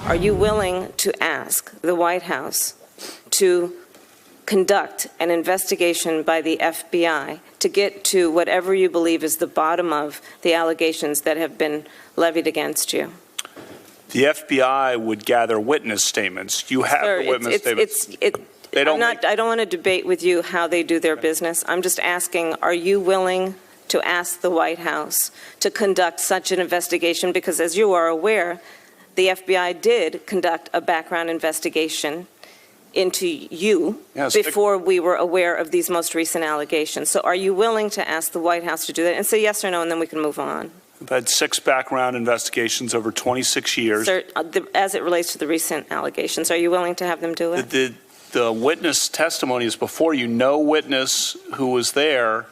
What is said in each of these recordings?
Are you willing to ask the White House to conduct an investigation by the FBI to get to whatever you believe is the bottom of the allegations that have been levied against you? The FBI would gather witness statements. You have Sir, the witness statements. I don't want to debate with you how they do their business. I'm just asking, are you willing to ask the White House to conduct such an investigation? Because as you are aware, the FBI did conduct a background investigation into you before we were aware of these most recent allegations. So are you willing to ask the White House to do that? And say yes or no, and then we can move on. I've had 6 background investigations over 26 years. Sir, as it relates to the recent allegations, are you willing to have them do it? The witness testimony is before you. No witness who was there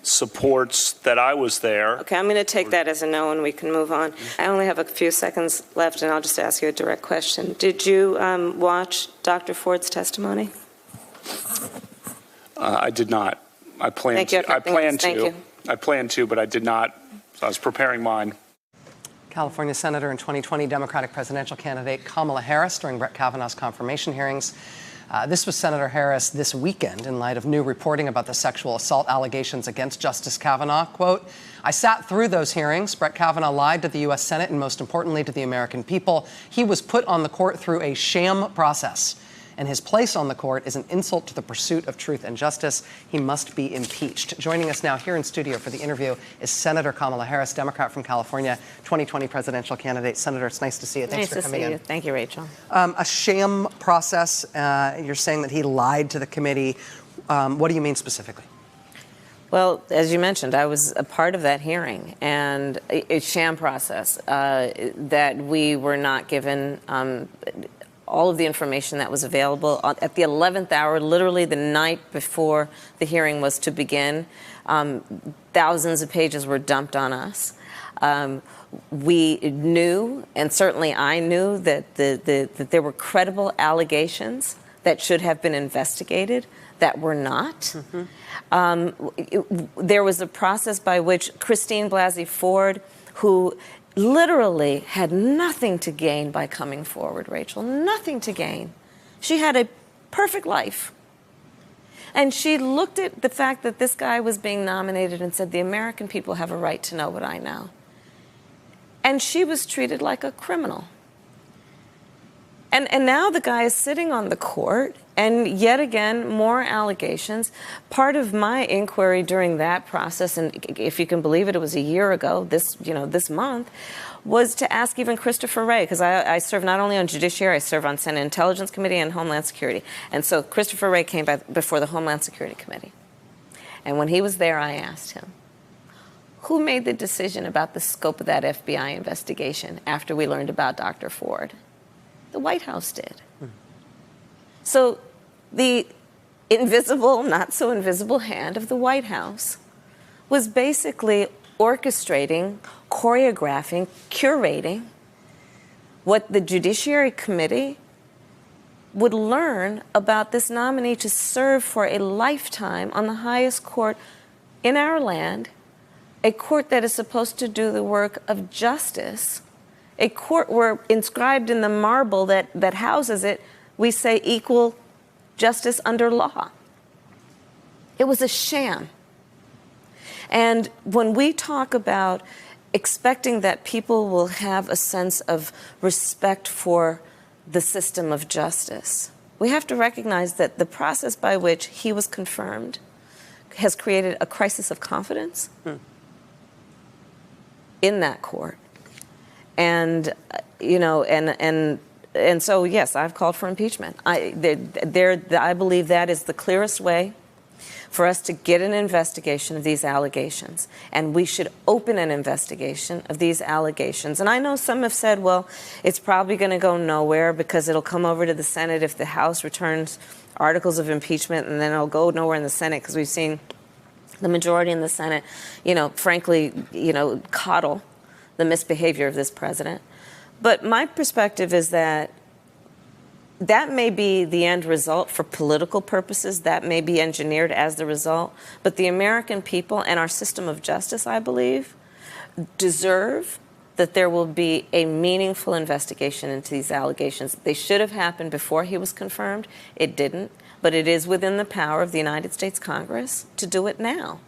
supports that I was there. Okay, I'm going to take that as a no, and we can move on. I only have a few seconds left, and I'll just ask you a direct question. Did you watch Dr. Ford's testimony? I did not. I planned to. I planned to, but I did not. So I was preparing mine. California Senator and 2020 Democratic presidential candidate Kamala Harris during Brett Kavanaugh's confirmation hearings. This was Senator Harris this weekend in light of new reporting about the sexual assault allegations against Justice Kavanaugh. Quote, "I sat through those hearings. Brett Kavanaugh lied to the U.S. Senate and, most importantly, to the American people. He was put on the court through a sham process, and his place on the court is an insult to the pursuit of truth and justice. He must be impeached." Joining us now here in studio for the interview is Senator Kamala Harris, Democrat from California, 2020 presidential candidate. Senator, it's nice to see you. Thanks for coming in. Thank you, Rachel. A sham process. You're saying that he lied to the committee. What do you mean specifically? Well, as you mentioned, I was a part of that hearing, and a sham process that we were not given all of the information that was available. At the 11th hour, literally the night before the hearing was to begin, thousands of pages were dumped on us. We knew, and certainly I knew, that there were credible allegations that should have been investigated that were not. There was a process by which Christine Blasey Ford, who literally had nothing to gain by coming forward, Rachel, nothing to gain. She had a perfect life. And she looked at the fact that this guy was being nominated and said, the American people have a right to know what I know. And she was treated like a criminal. And now the guy is sitting on the court, and yet again, more allegations. Part of my inquiry during that process, and if you can believe it, it was a year ago, this month, was to ask even Christopher Wray, because I serve not only on Judiciary, I serve on Senate Intelligence Committee and Homeland Security. And so Christopher Wray came before the Homeland Security Committee. And when he was there, I asked him, who made the decision about the scope of that FBI investigation after we learned about Dr. Ford? The White House did. So the invisible, not so invisible hand of the White House was basically orchestrating, choreographing, curating what the Judiciary Committee would learn about this nominee to serve for a lifetime on the highest court in our land, a court that is supposed to do the work of justice, a court where inscribed in the marble that houses it, we say equal justice under law. It was a sham. And when we talk about expecting that people will have a sense of respect for the system of justice, we have to recognize that the process by which he was confirmed has created a crisis of confidence in that court. And, and so, yes, I've called for impeachment. I believe that is the clearest way for us to get an investigation of these allegations. And we should open an investigation of these allegations. And I know some have said, well, it's probably going to go nowhere because it'll come over to the Senate if the House returns articles of impeachment, and then it'll go nowhere in the Senate, because we've seen the majority in the Senate, frankly, coddle the misbehavior of this president. But my perspective is that may be the end result for political purposes. That may be engineered as the result. But the American people and our system of justice, I believe, deserve that there will be a meaningful investigation into these allegations. They should have happened before he was confirmed. It didn't, but it is within the power of the United States Congress to do it now.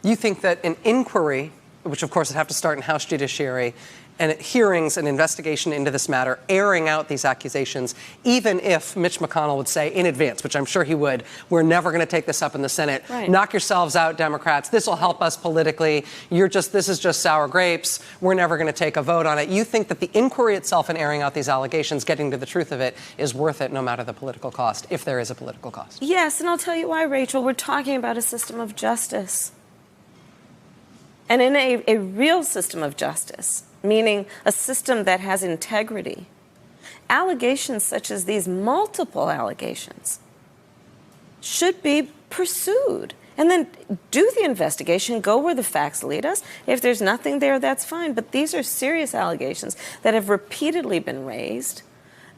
You think that an inquiry, which of course would have to start in House Judiciary, and hearings and investigation into this matter, airing out these accusations, even if Mitch McConnell would say in advance, which I'm sure he would, we're never going to take this up in the Senate. Right. Knock yourselves out, Democrats. This will help us politically. This is just sour grapes. We're never going to take a vote on it. You think that the inquiry itself and airing out these allegations, getting to the truth of it, is worth it no matter the political cost, if there is a political cost? Yes, and I'll tell you why, Rachel. We're talking about a system of justice. And in a real system of justice, meaning a system that has integrity, allegations such as these, multiple allegations, should be pursued. And then do the investigation, go where the facts lead us. If there's nothing there, that's fine. But these are serious allegations that have repeatedly been raised.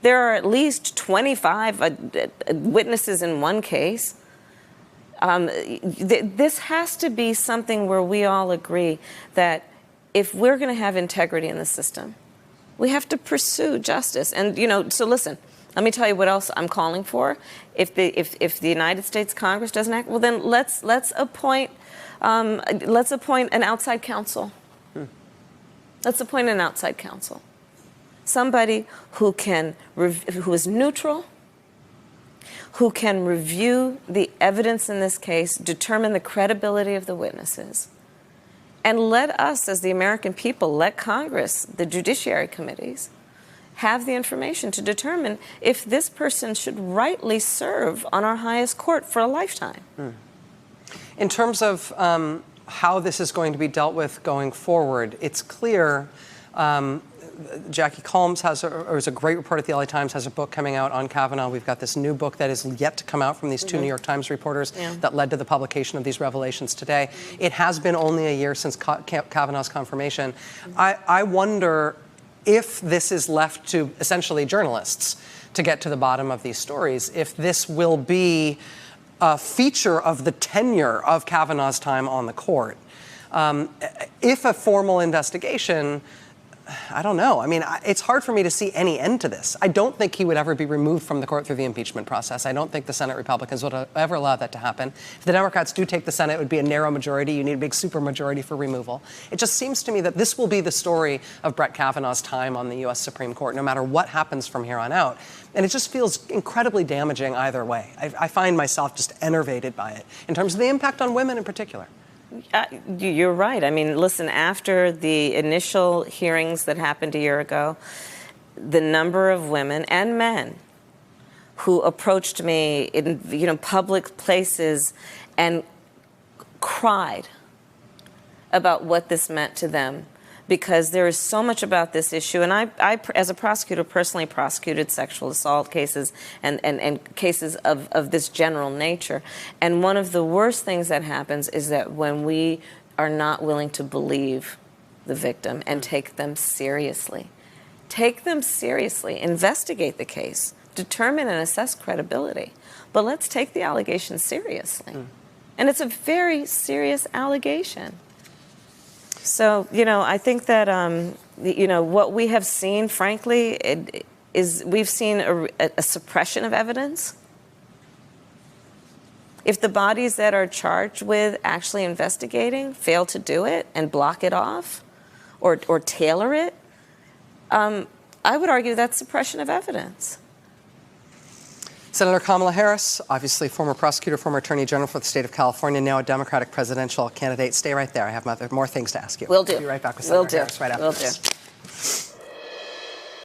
There are at least 25 witnesses in one case. This has to be something where we all agree that if we're going to have integrity in the system, we have to pursue justice. And, so listen, let me tell you what else I'm calling for. If the United States Congress doesn't act, well, then let's appoint an outside counsel. Let's appoint an outside counsel. Somebody who is neutral, who can review the evidence in this case, determine the credibility of the witnesses, and let us, as the American people, let Congress, the judiciary committees, have the information to determine if this person should rightly serve on our highest court for a lifetime. In terms of how this is going to be dealt with going forward, it's clear Jackie Colmes has a great report at the LA Times, has a book coming out on Kavanaugh. We've got this new book that is yet to come out from these two New York Times reporters that led to the publication of these revelations today. It has been only a year since Kavanaugh's confirmation. I wonder if this is left to essentially journalists to get to the bottom of these stories, if this will be a feature of the tenure of Kavanaugh's time on the court. If a formal investigation, I don't know. I mean, it's hard for me to see any end to this. I don't think he would ever be removed from the court through the impeachment process. I don't think the Senate Republicans would ever allow that to happen. If the Democrats do take the Senate, it would be a narrow majority. You need a big supermajority for removal. It just seems to me that this will be the story of Brett Kavanaugh's time on the U.S. Supreme Court, no matter what happens from here on out. And it just feels incredibly damaging either way. I find myself just enervated by it in terms of the impact on women in particular. You're right. I mean, listen, after the initial hearings that happened a year ago, the number of women and men who approached me in public places and cried about what this meant to them, because there is so much about this issue. And I as a prosecutor, personally prosecuted sexual assault cases and cases of this general nature. And one of the worst things that happens is that when we are not willing to believe the victim and take them seriously, investigate the case, determine and assess credibility. But let's take the allegation seriously. And it's a very serious allegation. So, I think that, what we have seen, frankly, is we've seen a suppression of evidence. If the bodies that are charged with actually investigating fail to do it and block it off or tailor it, I would argue that's suppression of evidence. Senator Kamala Harris, obviously former prosecutor, former attorney general for the state of California, now a Democratic presidential candidate. Stay right there. I have more things to ask you. Will do. We'll be right back with Senator Harris right after Will this. do.